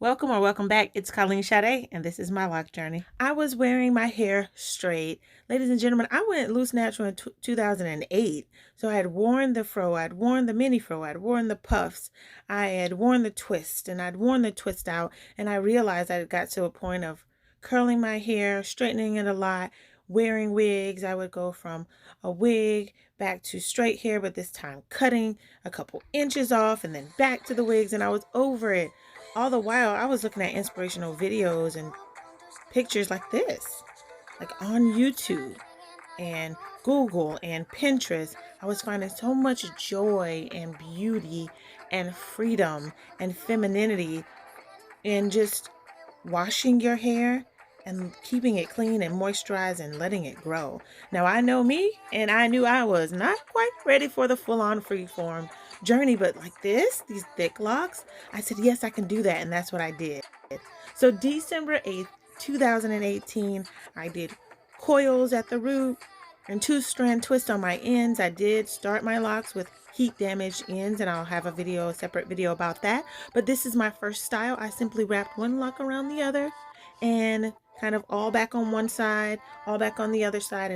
Welcome or welcome back. It's itsColleenSade, and this is my lock journey. I was wearing my hair straight. Ladies and gentlemen, I went loose natural in 2008. So I had worn the fro, I'd worn the mini fro, I'd worn the puffs, I had worn the twist, and I'd worn the twist out. And I realized I got to a point of curling my hair, straightening it a lot, wearing wigs. I would go from a wig back to straight hair, but this time cutting a couple inches off and then back to the wigs, and I was over it. All the while, I was looking at inspirational videos and pictures like this, like on YouTube and Google and Pinterest. I was finding so much joy and beauty and freedom and femininity in just washing your hair and keeping it clean and moisturized and letting it grow. Now, I know me, and I knew I was not quite ready for the full-on freeform journey, but like this, these thick locks, I said, yes, I can do that, and that's what I did. So December 8th, 2018, I did coils at the root and 2-strand twist on my ends. I did start my locks with heat damaged ends, and I'll have a separate video about that. But this is my first style. I simply wrapped one lock around the other and kind of all back on one side, all back on the other side,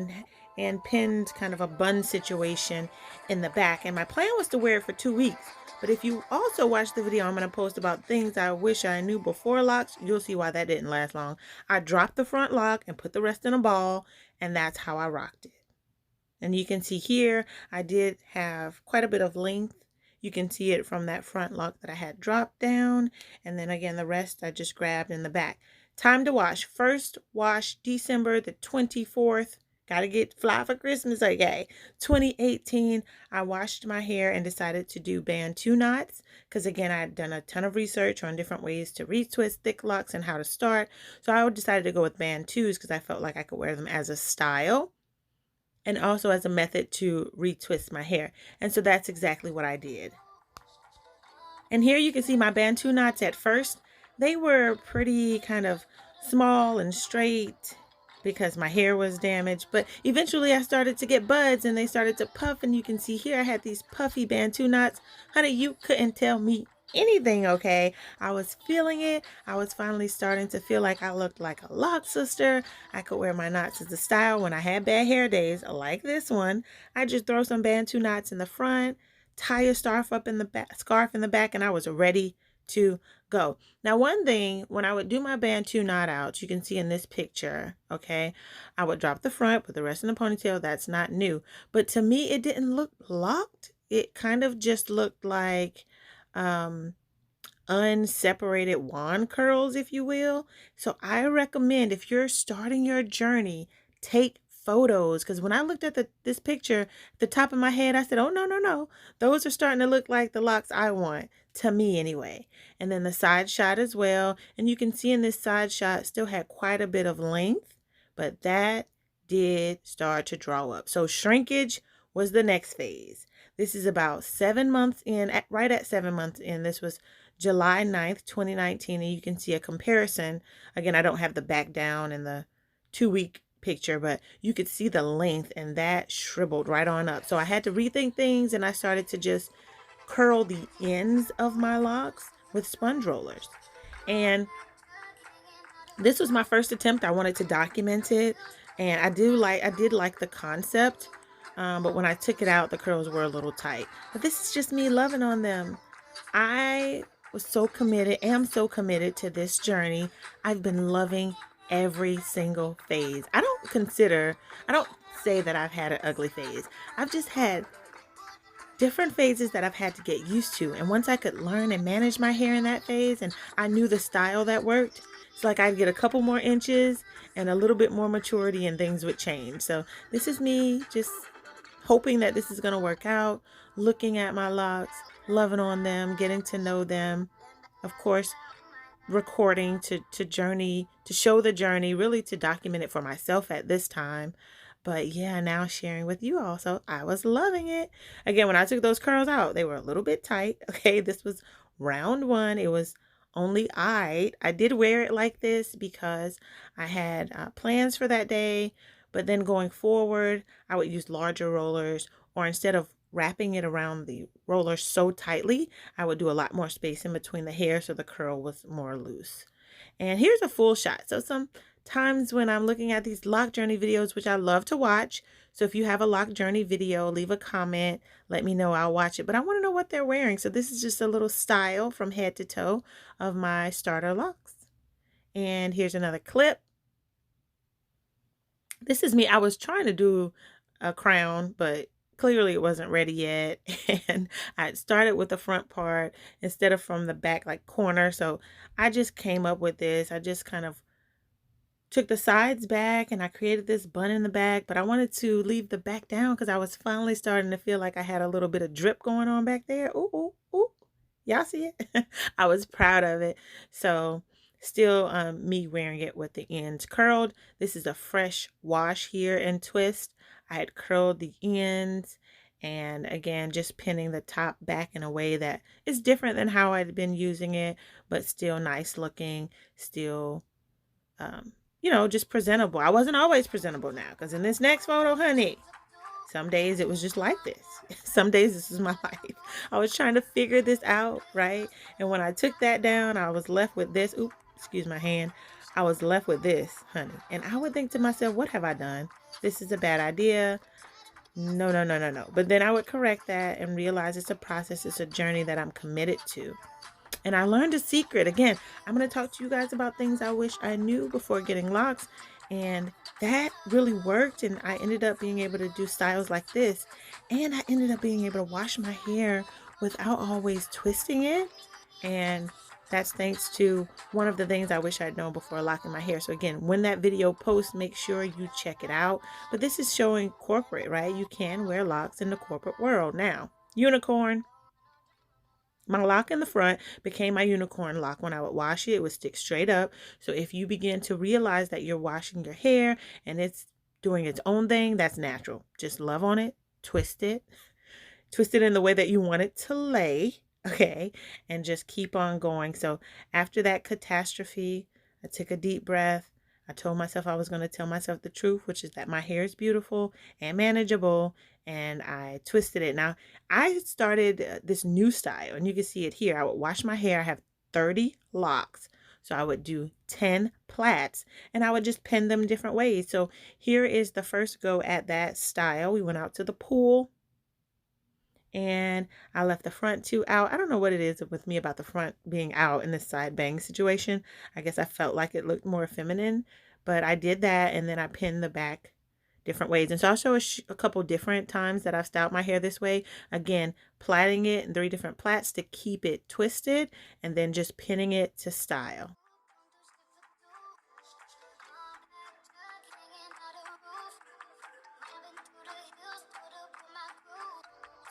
and pinned kind of a bun situation in the back. And my plan was to wear it for 2 weeks. But if you also watch the video I'm going to post about things I wish I knew before locks, you'll see why that didn't last long. I dropped the front lock and put the rest in a ball, and that's how I rocked it. And you can see here, I did have quite a bit of length. You can see it from that front lock that I had dropped down. And then again, the rest I just grabbed in the back. Time to wash. First wash December the 24th. Gotta get fly for Christmas, okay. 2018, I washed my hair and decided to do Bantu knots. Because again, I had done a ton of research on different ways to retwist thick locks and how to start. So I decided to go with Bantus because I felt like I could wear them as a style and also as a method to retwist my hair. And so that's exactly what I did. And here you can see my Bantu knots. At first, they were pretty kind of small and straight because my hair was damaged. But eventually I started to get buds and they started to puff. And you can see here I had these puffy Bantu knots. Honey, you couldn't tell me anything, okay? I was feeling it. I was finally starting to feel like I looked like a lock sister. I could wear my knots as a style when I had bad hair days like this one. I just throw some Bantu knots in the front, tie a scarf up in the back, and I was ready to go. Now, one thing, when I would do my Bantu knot outs, you can see in this picture, okay, I would drop the front, put the rest in the ponytail. That's not new. But to me, it didn't look locked. It kind of just looked like unseparated wand curls, if you will. So I recommend, if you're starting your journey, take photos, because when I looked at this picture at the top of my head, I said, oh, no, those are starting to look like the locks I want, to me anyway. And then the side shot as well, and you can see in this side shot still had quite a bit of length, but that did start to draw up. So shrinkage was the next phase. This is about 7 months in, right at 7 months in. This was July 9th, 2019, and you can see a comparison. Again, I don't have the back down and the 2-week picture, but you could see the length, and that shriveled right on up. So I had to rethink things, and I started to just curl the ends of my locks with sponge rollers. And this was my first attempt. I wanted to document it, and I did like the concept. But when I took it out, the curls were a little tight. But this is just me loving on them. I was so committed, am so committed to this journey. I've been loving every single phase. I don't say that I've had an ugly phase. I've just had different phases that I've had to get used to. And once I could learn and manage my hair in that phase, and I knew the style that worked, it's like I'd get a couple more inches and a little bit more maturity and things would change. So this is me just hoping that this is going to work out, looking at my locks, loving on them, getting to know them. Of course, recording to show the journey, really to document it for myself at this time. But yeah, now sharing with you all. So I was loving it. Again, when I took those curls out, they were a little bit tight. Okay, this was round one. It was only I did wear it like this because I had plans for that day. But then going forward, I would use larger rollers, or instead of wrapping it around the roller so tightly, I would do a lot more space in between the hair so the curl was more loose. And here's a full shot. So sometimes when I'm looking at these loc journey videos, which I love to watch, so if you have a loc journey video, leave a comment, let me know, I'll watch it. But I want to know what they're wearing. So this is just a little style from head to toe of my starter locks. And here's another clip. This is me. I was trying to do a crown, but clearly it wasn't ready yet. And I started with the front part instead of from the back, like corner. So I just came up with this. I just kind of took the sides back and I created this bun in the back, but I wanted to leave the back down because I was finally starting to feel like I had a little bit of drip going on back there. Ooh, ooh, ooh. Y'all see it? I was proud of it. So still me wearing it with the ends curled. This is a fresh wash here and twist. I had curled the ends and again just pinning the top back in a way that is different than how I'd been using it, but still nice looking, still you know, just presentable. I wasn't always presentable now because in this next photo, honey, some days it was just like this. Some days this is my life. I was trying to figure this out, right? And when I took that down, I was left with this. Oops, excuse my hand. I was left with this, honey. And I would think to myself, what have I done? This is a bad idea. No, no, no, no, no. But then I would correct that and realize it's a process. It's a journey that I'm committed to. And I learned a secret. Again, I'm going to talk to you guys about things I wish I knew before getting locks. And that really worked. And I ended up being able to do styles like this. And I ended up being able to wash my hair without always twisting it. And that's thanks to one of the things I wish I'd known before locking my hair. So again, when that video posts, make sure you check it out. But this is showing corporate, right? You can wear locks in the corporate world. Now, unicorn. My lock in the front became my unicorn lock. When I would wash it, it would stick straight up. So if you begin to realize that you're washing your hair and it's doing its own thing, that's natural. Just love on it, twist it in the way that you want it to lay, okay? And just keep on going. So after that catastrophe, I took a deep breath. I told myself I was going to tell myself the truth, which is that my hair is beautiful and manageable, and I twisted it. Now, I started this new style, and you can see it here. I would wash my hair. I have 30 locks, so I would do 10 plaits, and I would just pin them different ways. So here is the first go at that style. We went out to the pool, and I left the front two out. I don't know what it is with me about the front being out in this side bang situation. I guess I felt like it looked more feminine, but I did that, and then I pinned the back different ways. And so I'll show a couple different times that I've styled my hair this way. Again, plaiting it in 3 different plaits to keep it twisted, and then just pinning it to style.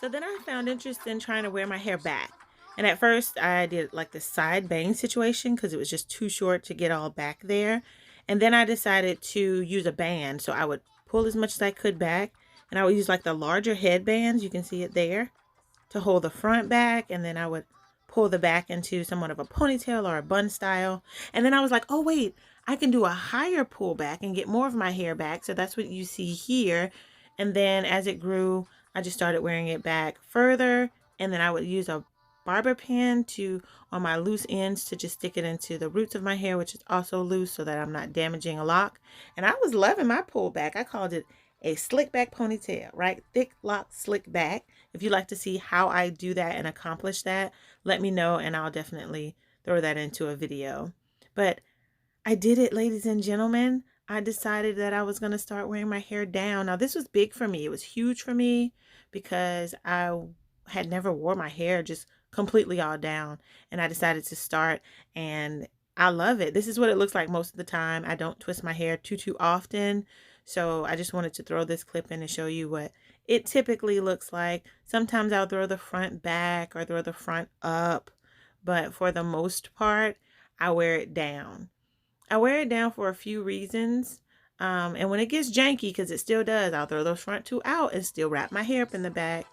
So then I found interest in trying to wear my hair back. And at first I did like the side bang situation because it was just too short to get all back there. And then I decided to use a band. So I would pull as much as I could back, and I would use like the larger headbands. You can see it there to hold the front back. And then I would pull the back into somewhat of a ponytail or a bun style. And then I was like, oh wait, I can do a higher pull back and get more of my hair back. So that's what you see here. And then as it grew, I just started wearing it back further, and then I would use a barber pin on my loose ends to just stick it into the roots of my hair, which is also loose so that I'm not damaging a lock. And I was loving my pullback. I called it a slick back ponytail, right? Thick lock slick back. If you'd like to see how I do that and accomplish that, let me know and I'll definitely throw that into a video. But I did it, ladies and gentlemen. I decided that I was going to start wearing my hair down. Now, this was big for me. It was huge for me because I had never wore my hair just completely all down. And I decided to start, and I love it. This is what it looks like most of the time. I don't twist my hair too often. So I just wanted to throw this clip in and show you what it typically looks like. Sometimes I'll throw the front back or throw the front up. But for the most part, I wear it down. I wear it down for a few reasons. And when it gets janky, because it still does, I'll throw those front 2 out and still wrap my hair up in the back.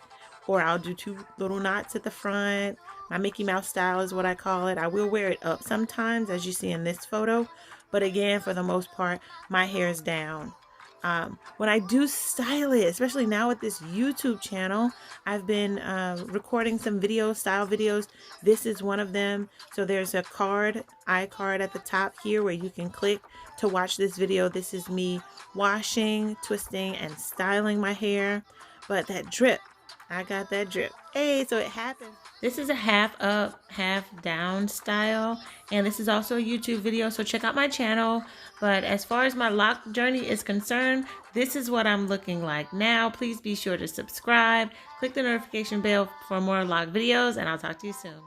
Or I'll do 2 little knots at the front. My Mickey Mouse style is what I call it. I will wear it up sometimes, as you see in this photo. But again, for the most part, my hair is down. When I do style it, especially now with this YouTube channel, I've been recording some videos, style videos. This is one of them. So there's a iCard at the top here where you can click to watch this video. This is me washing, twisting, and styling my hair. But that drip, I got that drip. Hey, so it happened. This is a half up, half down style, and this is also a YouTube video, so check out my channel. But as far as my lock journey is concerned, this is what I'm looking like now. Please be sure to subscribe, click the notification bell for more lock videos, and I'll talk to you soon.